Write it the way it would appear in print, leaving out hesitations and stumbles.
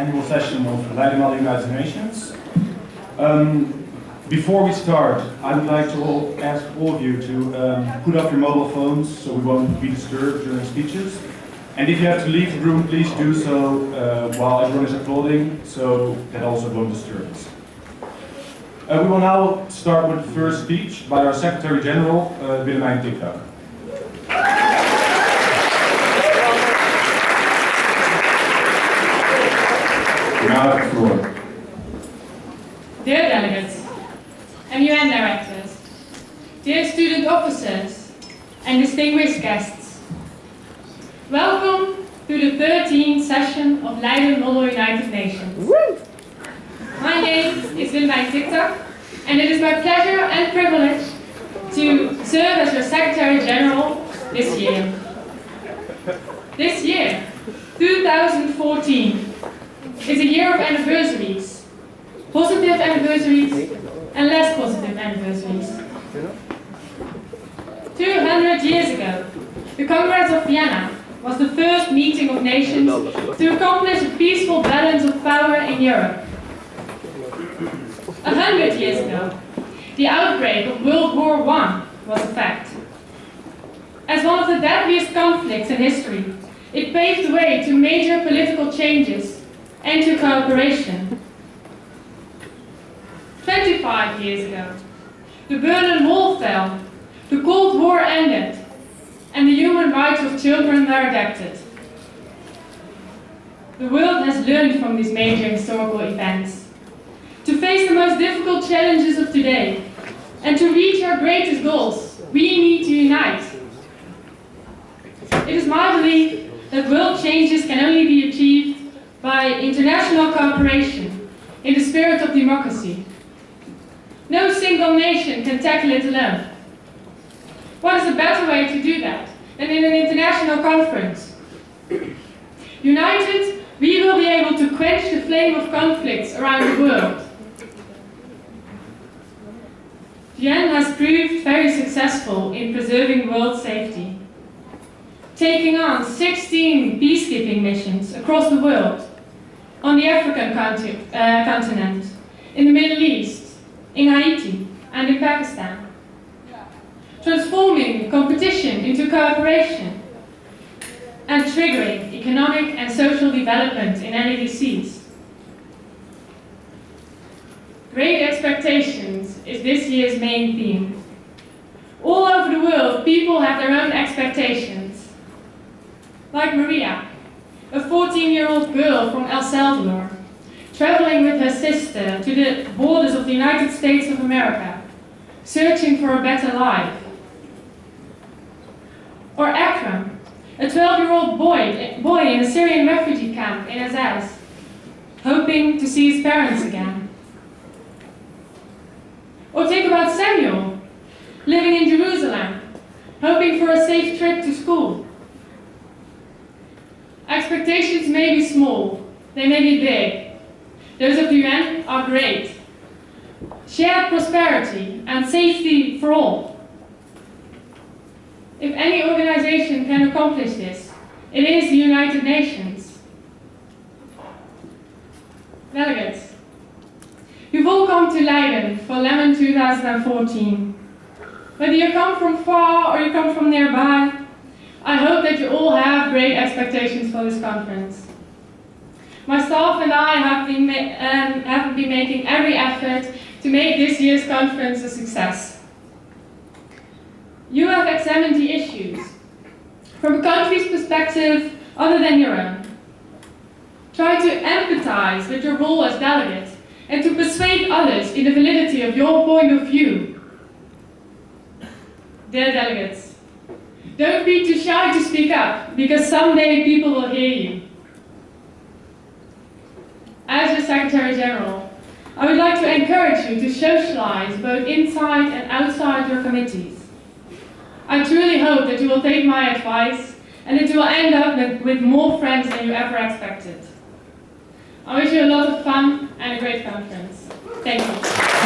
annual session of Lemun United Nations. Before we start, I would like to ask all of you to put up your mobile phones so we won't be disturbed during speeches. And if you have to leave the room, please do so while everyone is applauding, so that also won't disturb us. We will now start with the first speech by our Secretary General, Lemun. Now the floor. Dear delegates, MUN directors, dear student officers, and distinguished guests, welcome to the 13th session of Lemun United Nations. My name is Lemun, and it is my pleasure and privilege to serve as your Secretary General this year. This year, 2014, is a year of anniversaries, positive anniversaries and less positive anniversaries. 200 years ago, the Congress of Vienna was the first meeting of nations to accomplish a peaceful balance of power in Europe. 100 years ago, the outbreak of World War I was a fact. As one of the deadliest conflicts in history, it paved the way to major political changes and to cooperation. 25 years ago, the Berlin Wall fell, the Cold War ended, and the human rights of children were adapted. The world has learned from these major historical events. To face the most difficult challenges of today, and to reach our greatest goals, we need to unite. It is my belief that world changes can only be achieved by international cooperation in the spirit of democracy. No single nation can tackle it alone. What is a better way to do that than in an international conference? United, we will be able to quench the flame of conflicts around the world. Vienna has proved very successful in preserving world safety, taking on 16 peacekeeping missions across the world, on the African continent, in the Middle East, in Haiti, and in Pakistan. Transforming competition into cooperation, and triggering economic and social development in NADCs. Great expectations is this year's main theme. All over the world, people have their own expectations. Like Maria, a 14-year-old girl from El Salvador, traveling with her sister to the borders of the United States of America, searching for a better life. Or Akram, a 12-year-old boy in a Syrian refugee camp in Azaz, hoping to see his parents again. Or think about Samuel, living in Jerusalem, hoping for a safe trip to school. Expectations may be small, they may be big. Those of the UN are great. Shared prosperity and safety for all. If any organization can accomplish this, it is the United Nations. Delegates, you've all come to Leiden for Lemun 2014. Whether you come from far or you come from nearby, I hope that you all have great expectations for this conference. My staff and I have been making every effort to make this year's conference a success. You have examined the issues from a country's perspective other than your own. Try to empathize with your role as delegate and to persuade others in the validity of your point of view. Dear delegates, don't be too shy to speak up, because someday people will hear you. As your Secretary General, I would like to encourage you to socialize both inside and outside your committees. I truly hope that you will take my advice and that you will end up with more friends than you ever expected. I wish you a lot of fun and a great conference. Thank you.